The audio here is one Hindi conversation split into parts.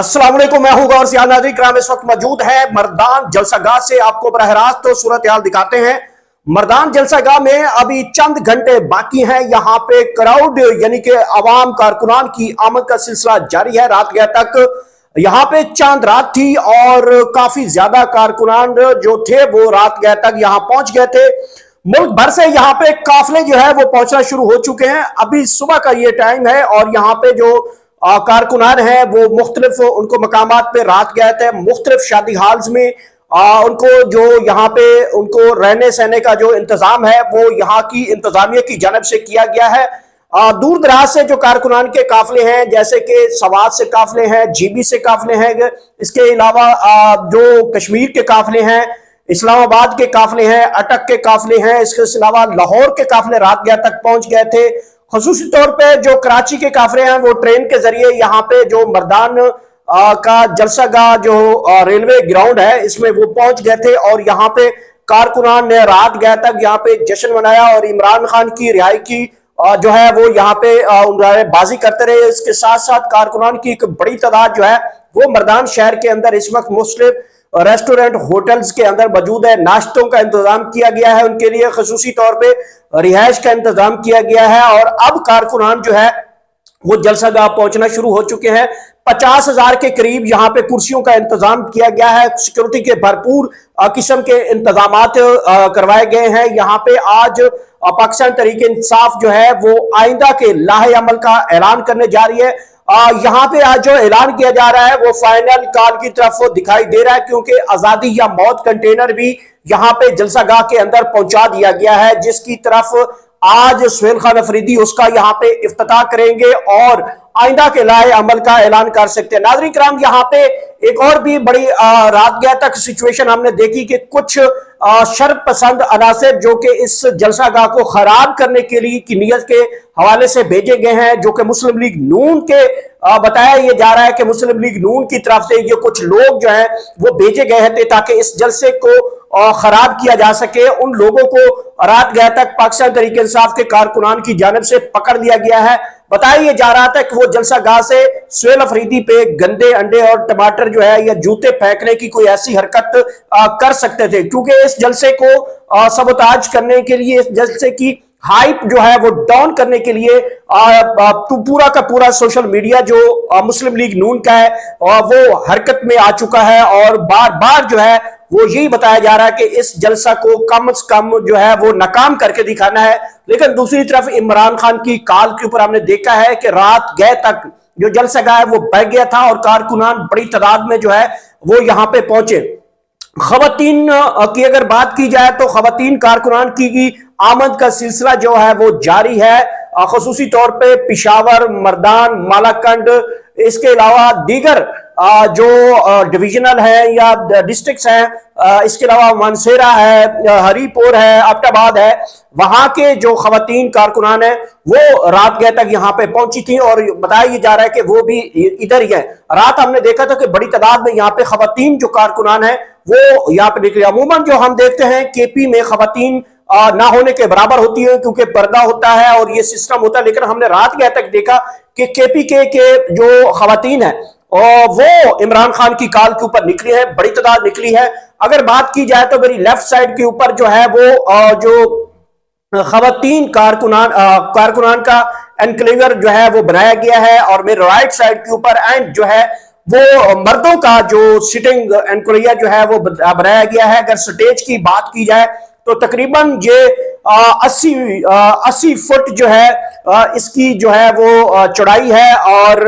अस्सलाम वालेकुम, मैं हूं गौर सियाल। नाज़रीन किराम, इस वक्त मौजूद है मर्दान जलसागाह से। आपको बरह रास्त तो सूरत हाल दिखाते हैं। मर्दान जलसागाह में अभी चंद घंटे बाकी हैं। यहाँ पे क्राउड यानी कि आवाम कारकुनान की आमद का सिलसिला जारी है। रात गया तक यहाँ पे चांद रात थी और काफी ज्यादा कारकुनान जो थे वो रात गया तक यहाँ पहुंच गए थे। मुल्क भर से यहाँ पे काफले जो है वो पहुंचना शुरू हो चुके हैं। अभी सुबह का ये टाइम है और यहाँ पे जो कारकुनान है वो मुख्तलिफ उनको मकामात पे रात गए थे। मुख्तलिफ शादी हाल्स में उनको जो यहाँ पे उनको रहने सहने का जो इंतजाम है वो यहाँ की इंतजामिया की जानब से किया गया है। दूर दराज से जो कारकुनान के काफले हैं, जैसे कि सवात से काफले हैं, जीबी से काफले हैं, इसके अलावा जो कश्मीर के काफले हैं, इस्लामाबाद के काफले हैं, अटक के काफले हैं, इसके अलावा लाहौर के काफले रात गया तक पहुंच गए थे। खसूसी तौर पे जो कराची के काफले हैं वो ट्रेन के जरिए यहाँ पे जो मर्दान का जलसागाह जो रेलवे ग्राउंड है इसमें वो पहुंच गए थे और यहाँ पे कारकुनान ने रात गया तक यहाँ पे जश्न मनाया और इमरान खान की रिहाई की जो है वो यहाँ पे बाजी करते रहे। इसके साथ साथ कारकुनान की एक बड़ी तादाद जो है वो मर्दान शहर के अंदर इस वक्त मुख्तलिफ रेस्टोरेंट होटल्स के अंदर मौजूद है। नाश्तों का इंतजाम किया गया है, उनके लिए खसूसी तौर पे रिहाइश का इंतजाम किया गया है और अब कारकुनान जो है वो जलसागाह पहुंचना शुरू हो चुके हैं। 50,000 के करीब यहाँ पे कुर्सियों का इंतजाम किया गया है। सिक्योरिटी के भरपूर किस्म के इंतजामात करवाए गए हैं। यहाँ पे आज पाकिस्तान तहरीक इंसाफ जो है वो आइंदा के लाहे अमल का ऐलान करने जा रही है। यहाँ पे आज जो ऐलान किया जा रहा है वो फाइनल कॉल की तरफ वो दिखाई दे रहा है, क्योंकि आजादी या मौत कंटेनर भी यहाँ पे जलसागाह के अंदर पहुंचा दिया गया है, जिसकी तरफ आज सुहेल खान अफरीदी उसका यहाँ पे इफ्तिताह करेंगे और आइंदा के लाए अमल का ऐलान कर सकते हैं। नाज़रीन किराम, यहाँ पे एक और भी बड़ी रात गया तक सिचुएशन हमने देखी कि कुछ शर्त पसंद अनासर जो कि इस जलसागाह को खराब करने के लिए की नीयत के हवाले से भेजे गए हैं, जो कि मुस्लिम लीग नून के बताया ये जा रहा है कि मुस्लिम लीग नून की तरफ से ये कुछ लोग जो हैं वो भेजे गए हैं ताकि इस जलसे को खराब किया जा सके। उन लोगों को रात गया तक पाकिस्तान तहरीक इंसाफ के कारकुनान की जानिब से पकड़ लिया गया है। बताया ये जा रहा था कि वो जलसागाह से सुहेल अफरीदी पे गंदे अंडे और टमाटर जो है या जूते फेंकने की कोई ऐसी हरकत कर सकते थे, क्योंकि इस जलसे को सबोताज करने के लिए, इस जलसे की हाइप जो है वो डाउन करने के लिए पूरा का पूरा सोशल मीडिया जो मुस्लिम लीग नून का है वो हरकत में आ चुका है और बार बार जो है वो यही बताया जा रहा है कि इस जलसा को कम से कम जो है वो नाकाम करके दिखाना है। लेकिन दूसरी तरफ इमरान खान की कॉल के ऊपर हमने देखा है कि रात गए तक जो जलसागाह है वो बढ़ गया था और कारकुनान बड़ी तादाद में जो है वो यहाँ पे पहुंचे। खवातीन की अगर बात की जाए तो खवातीन कारकुनान की आमद का सिलसिला जो है वो जारी है, खसूसी तौर पे पिशावर, मर्दान, मालाकंड, इसके अलावा दीगर जो डिविजनल है या डिस्ट्रिक्ट्स हैं, इसके अलावा मानसेरा है, हरीपुर है, अब्टाबाद है, वहां के जो खवातीन कारकुनान है वो रात गए तक यहाँ पे पहुंची थी और बताया जा रहा है कि वो भी इधर ही है। रात हमने देखा था कि बड़ी तादाद में यहाँ पे खवातीन जो कारकुनान है वो यहाँ पे निकले। अमूमन जो हम देखते हैं केपी में खवातीन ना होने के बराबर होती है, क्योंकि पर्दा होता है और ये सिस्टम होता है, लेकिन हमने रात गए तक देखा कि केपी के जो खवातीन है और वो इमरान खान की कॉल के ऊपर निकली है, बड़ी तादाद निकली है। अगर बात की जाए तो मेरी लेफ्ट साइड के ऊपर जो है वो जो खवातीन कारकुनान का एनक्लेवर जो है वो बनाया गया है और मेरे राइट साइड के ऊपर एंड जो है वो मर्दों का जो सिटिंग एनक्लेवर जो है वो बनाया गया है। अगर स्टेज की बात की जाए तो तकरीबन ये 80 फुट जो है इसकी जो है वो चौड़ाई है और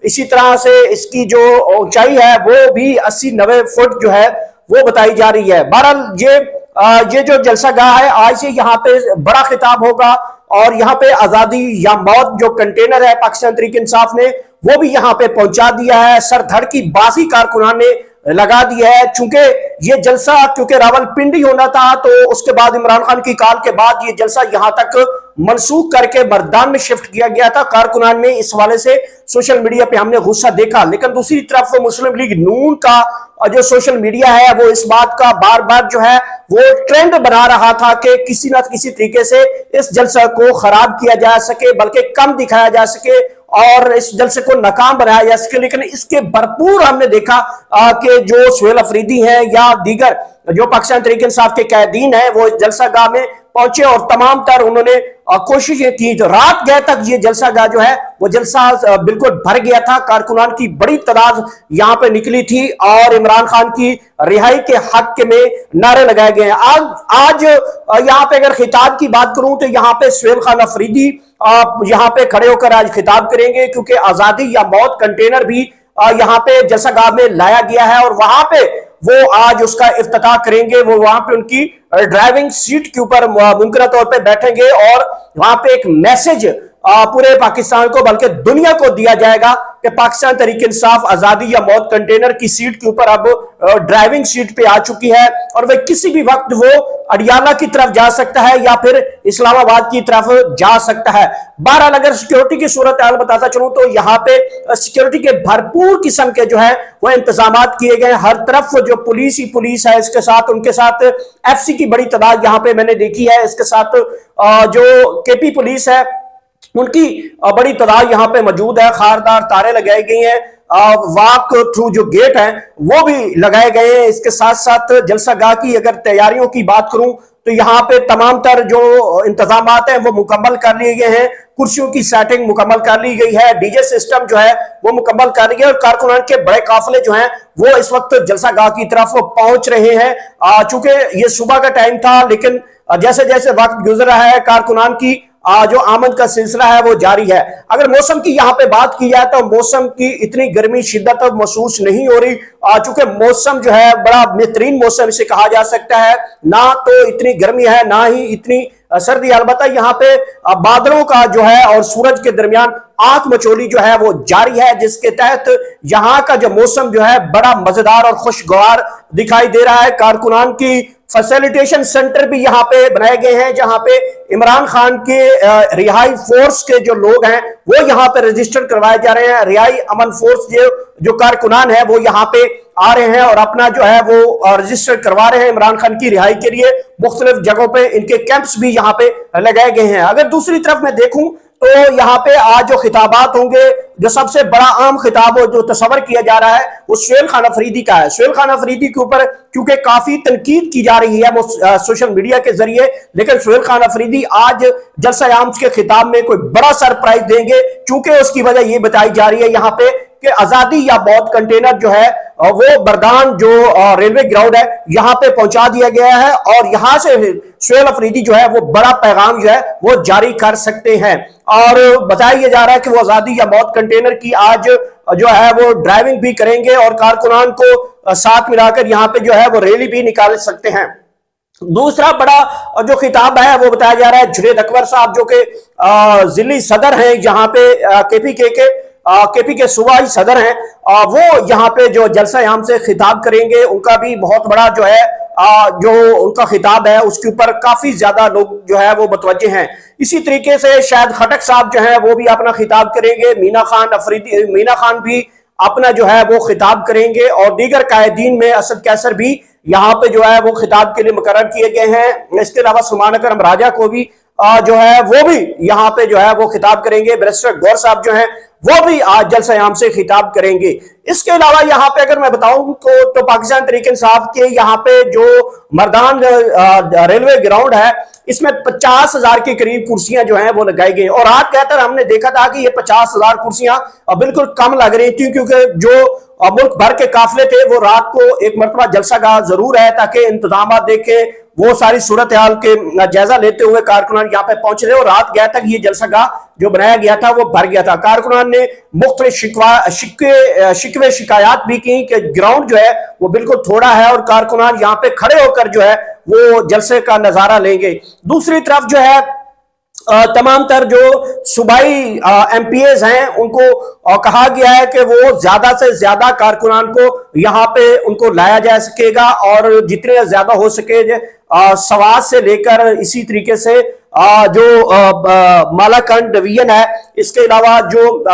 इसी तरह से इसकी जो ऊंचाई है वो भी 80-90 फुट जो है वो बताई जा रही है। बहरहाल ये जो जलसागाह है आज से यहाँ पे बड़ा खिताब होगा और यहाँ पे आजादी या मौत जो कंटेनर है पाकिस्तान तहरीक इंसाफ ने वो भी यहाँ पे पहुंचा दिया है। सर धड़ की बाजी कारकुनान ने लगा दिया है। चूंकि ये जलसा क्योंकि रावलपिंडी होना था तो उसके बाद इमरान खान की कॉल के बाद ये जलसा यहां तक मनसूख करके मर्दान में शिफ्ट किया गया था। कारकुनान में इस हवाले से सोशल मीडिया पे हमने गुस्सा देखा, लेकिन दूसरी तरफ मुस्लिम लीग नून का जो सोशल मीडिया है वो इस बात का बार बार जो है वो ट्रेंड बना रहा था कि किसी ना किसी तरीके से इस जलसा को खराब किया जा सके, बल्कि कम दिखाया जा सके और इस जलसे को नाकाम बनाया जा सके। लेकिन इसके भरपूर हमने देखा कि जो सुहेल अफरीदी हैं या दीगर जो पाकिस्तान तहरीक इंसाफ के कैदीन हैं वो जलसागाह में पहुंचे और तमाम तर उन्होंने कोशिशें की। तो रात गए तक ये जलसागाह जो है वो जलसा बिल्कुल भर गया था। कारकुनान की बड़ी तादाद यहां पे निकली थी और इमरान खान की रिहाई के हक में नारे लगाए गए हैं। आज यहां पे अगर खिताब की बात करूं तो यहां पे सुहेल खान अफरीदी यहां पे खड़े होकर आज खिताब करेंगे, क्योंकि आजादी या मौत कंटेनर भी यहां पे जलसागाह में लाया गया है और वहां पे वो आज उसका इफ्तिताह करेंगे। वो वहां पे उनकी ड्राइविंग सीट के ऊपर मुमकिन तौर पे बैठेंगे और वहां पे एक मैसेज पूरे पाकिस्तान को बल्कि दुनिया को दिया जाएगा कि पाकिस्तान तहरीक इंसाफ आजादी या मौत कंटेनर की सीट के ऊपर अब ड्राइविंग सीट पे आ चुकी है और वह किसी भी वक्त वो अडियाला की तरफ जा सकता है या फिर इस्लामाबाद की तरफ जा सकता है। बहरहाल अगर सिक्योरिटी की सूरत हाल बताता चलूं तो यहाँ पे सिक्योरिटी के भरपूर किस्म के जो है वो इंतजाम किए गए। हर तरफ जो पुलिस ही पुलिस है, इसके साथ उनके साथ एफसी की बड़ी तादाद यहाँ पे मैंने देखी है। इसके साथ जो केपी पुलिस है उनकी बड़ी तादाद यहाँ पे मौजूद है। खारदार तारे लगाई गई हैं, वॉक थ्रू जो गेट है वो भी लगाए गए हैं। इसके साथ साथ जलसागाह की अगर तैयारियों की बात करूं तो यहाँ पे तमाम तर जो इंतजाम हैं वो मुकम्मल कर लिए गए हैं। कुर्सियों की सेटिंग मुकम्मल कर ली गई है, डीजे सिस्टम जो है वो मुकम्मल कर लिया और कारकुनान के बड़े काफिले जो हैं वो इस वक्त जलसागाह की तरफ पहुंच रहे हैं। चूंकि ये सुबह का टाइम था लेकिन जैसे जैसे वक्त गुजर रहा है कारकुनान की जो आमद का सिलसिला है वो जारी है। अगर मौसम की यहाँ पे बात की जाए तो मौसम की इतनी गर्मी शिद्दत अब महसूस नहीं हो रही, चूंकि मौसम जो है बड़ा बेहतरीन मौसम इसे कहा जा सकता है। ना तो इतनी गर्मी है ना ही इतनी सर्दी। अलबत्ता यहाँ पे बादलों का जो है और सूरज के दरमियान आंख मचोली जो है वो जारी है, जिसके तहत यहाँ का जो मौसम जो है बड़ा मजेदार और खुशगवार दिखाई दे रहा है। कारकुनान की फैसिलिटेशन सेंटर भी यहाँ पे बनाए गए हैं जहां पे इमरान खान के रिहाई फोर्स के जो लोग हैं वो यहाँ पे रजिस्टर करवाए जा रहे हैं। रिहाई अमन फोर्स जो कारकुनान है वो यहाँ पे आ रहे हैं और अपना जो है वो रजिस्टर करवा रहे हैं इमरान खान की रिहाई के लिए। मुख्तलिफ जगहों पे इनके कैंप्स भी यहाँ पे लगाए गए हैं। अगर दूसरी तरफ मैं देखूं तो यहाँ पे आज जो खिताबात होंगे, जो सबसे बड़ा आम खिताब जो तस्वर किया जा रहा है वो सुहेल खान अफरीदी का है। सुहेल खान अफरीदी के ऊपर क्योंकि काफी तनकीद की जा रही है वो सोशल मीडिया के जरिए, लेकिन सुहेल खान अफरीदी आज जलसा आम के खिताब में कोई बड़ा सरप्राइज देंगे। चूंकि उसकी वजह ये बताई जा रही है यहाँ पे कि आजादी या मौत कंटेनर जो है वो बरदान जो रेलवे ग्राउंड है यहाँ पे पहुंचा दिया गया है और यहां से सुहेल अफरीदी जो है वो बड़ा पैगाम जो है वो जारी कर सकते हैं। और बताया जा रहा है कि वो आजादी या मौत कंटेनर की आज जो है वो ड्राइविंग भी करेंगे और कारकुनान को साथ मिलाकर यहाँ पे जो है वो रैली भी निकाल सकते हैं। दूसरा बड़ा जो खिताब है वो बताया जा रहा है जुनेद अकबर साहब जो कि जिली सदर हैं यहाँ पे केपी के सूबाई सदर हैं, वो यहाँ पे जो जलसा आम से खिताब करेंगे। उनका भी बहुत बड़ा जो है जो उनका खिताब है उसके ऊपर काफी ज्यादा लोग जो है वो मुतवज्जे हैं। इसी तरीके से शायद खटक साहब जो है वो भी अपना खिताब करेंगे। मीना खान भी अपना जो है वो खिताब करेंगे और दीगर कायदीन में असद कैसर भी यहाँ पे जो है वो खिताब के लिए मुकर्रर किए गए हैं। इसके अलावा सलमान अकरम राजा को भी जो है वो भी यहाँ पे जो है वो खिताब करेंगे। बैरिस्टर गौर साहब जो हैं वो भी आज जलसा आम से खिताब करेंगे। इसके अलावा यहाँ पे अगर मैं बताऊं तो पाकिस्तान तहरीक इंसाफ के यहाँ पे जो मर्दान रेलवे ग्राउंड है इसमें 50,000 के करीब कुर्सियां जो हैं वो लगाई गई और आज कहकर हमने देखा था कि ये 50,000 कुर्सियां बिल्कुल कम लग रही थी, क्योंकि जो मुल्क भर के काफिले थे वो रात को एक मरतबा जलसागाह जरूर है ताकि इंतजाम देखे वो सारी सूरत हाल के जायजा लेते हुए कारकुनान यहाँ पे पहुंच रहे और रात गया तक ये जलसागाह जो बनाया गया था वो भर गया था। कारकुनान ने मुख्तलिफ शिकवे शिकायत भी की कि ग्राउंड जो है वो बिल्कुल थोड़ा है और कारकुनान यहाँ पे खड़े होकर जो है वो जलसे का नजारा लेंगे। दूसरी तरफ जो है तमाम तर जो सूबाई एमपीएस हैं उनको कहा गया है कि वो ज्यादा से ज्यादा कारकुनान को यहाँ पे उनको लाया जा सकेगा और जितने ज्यादा हो सके सवात से लेकर इसी तरीके से जो मालाकंड डिवीजन है, इसके अलावा जो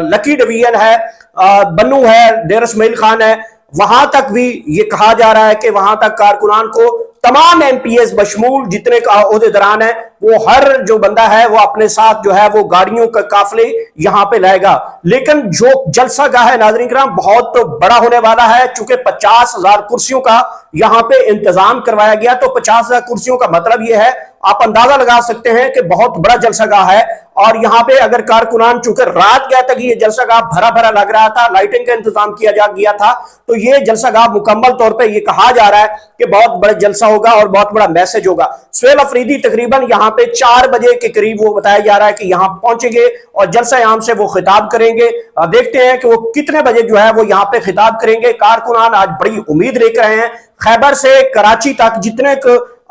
लकी डिवीजन है, बन्नू है, डेर इस्माइल खान है, वहां तक भी ये कहा जा रहा है कि वहां तक कारकुनान को तमाम एमपीएस बशमूल जितने ओहदेदारान हैं वो हर जो बंदा है वो अपने साथ जो है वो गाड़ियों का काफले यहां पे लाएगा। लेकिन जो जलसा गाह है नाज़रीन किराम बहुत बड़ा होने वाला है, चूंकि 50,000 कुर्सियों का यहां पे इंतजाम करवाया गया। तो 50,000 कुर्सियों का मतलब यह है, आप अंदाजा लगा सकते हैं कि बहुत बड़ा जलसागाह है। और यहां पे अगर कारकुनान, चूंकि रात गया तक ये जलसागाह भरा भरा लग रहा था, लाइटिंग का इंतजाम किया जा गया था, तो ये जलसागाह मुकम्मल तौर पे ये कहा जा रहा है कि बहुत बड़ा जलसा होगा और बहुत बड़ा मैसेज होगा। सुहेल अफरीदी तकरीबन यहां पे 4 बजे के करीब वो बताया जा रहा है कि यहां पहुंचेंगे और जलसा आम से वो खिताब करेंगे। देखते हैं कि वो कितने बजे जो है वो यहां पे खिताब करेंगे। कारकुनान आज बड़ी उम्मीद लेकर आए हैं। खैबर से कराची तक जितने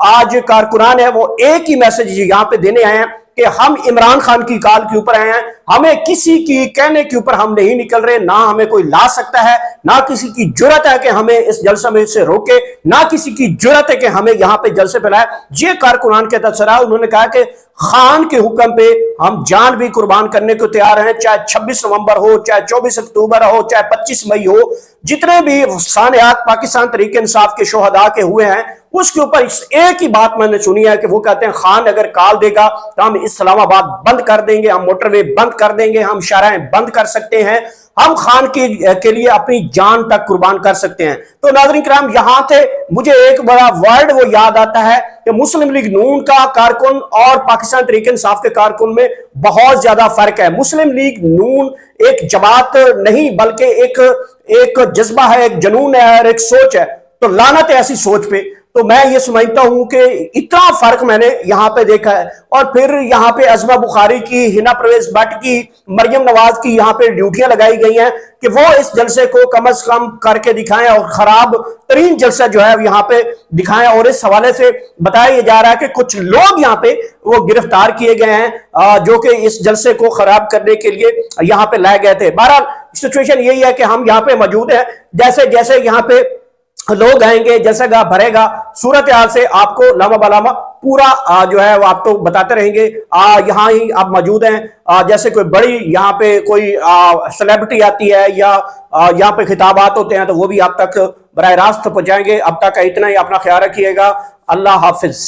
आज कारकुनान है वो एक ही मैसेज यहां पे देने आए हैं कि हम इमरान खान की कॉल के ऊपर आए हैं, हमें किसी की कहने के ऊपर हम नहीं निकल रहे, ना हमें कोई ला सकता है, ना किसी की जुर्रत है कि हमें इस जलसे में से रोके, ना किसी की जुर्रत है कि हमें यहां पे जलसे फैलाए। ये कारकुनान के तबसरा। उन्होंने कहा कि खान के हुक्म पे हम जान भी कुर्बान करने को तैयार हैं, चाहे 26 नवंबर हो, चाहे 24 अक्टूबर हो, चाहे 25 मई हो। जितने भी सानियात पाकिस्तान तरीके इंसाफ के शोहदा के हुए हैं उसके ऊपर एक ही बात मैंने सुनी है कि वो कहते हैं खान अगर कॉल देगा तो हम इस्लामाबाद बंद कर देंगे, हम मोटरवे बंद कर देंगे, हम शाहराहें बंद कर सकते हैं, हम खान के लिए अपनी जान तक कुर्बान कर सकते हैं। तो नाज़रीन किराम यहां थे मुझे एक बड़ा वर्ड वो याद आता है कि मुस्लिम लीग नून का कारकुन और पाकिस्तान तरीके इंसाफ के कारकुन में बहुत ज्यादा फर्क है। मुस्लिम लीग नून एक जमात नहीं बल्कि एक जज्बा है, एक जुनून है और एक सोच है। तो लानत है ऐसी सोच पे। तो मैं ये समझता हूं कि इतना फर्क मैंने यहां पे देखा है। और फिर यहां पे अज़मा बुखारी की, हिना परवेज भट्ट की, मरियम नवाज की यहां पे ड्यूटियां लगाई गई हैं कि वो इस जलसे को कम से कम करके दिखाएं और खराब तरीन जलसा जो है यहां पे दिखाएं। और इस हवाले से बताया जा रहा है कि कुछ लोग यहां पे वो गिरफ्तार किए गए हैं जो कि इस जलसे को खराब करने के लिए यहां पे लाए गए थे। बहरहाल सिचुएशन यही है कि हम यहां पे मौजूद हैं। जैसे जैसे यहां पे लोग आएंगे, जलसागाह भरेगा, सूरत हाल से आपको लामा बलामा पूरा जो है वो आपको बताते रहेंगे। यहाँ ही आप मौजूद हैं। जैसे कोई बड़ी यहाँ पे कोई सेलिब्रिटी आती है या यहाँ पे खिताबात होते हैं तो वो भी आप तक बराह रास्त पहुंचाएंगे। अब तक इतना ही, अपना ख्याल रखिएगा। अल्लाह हाफिज।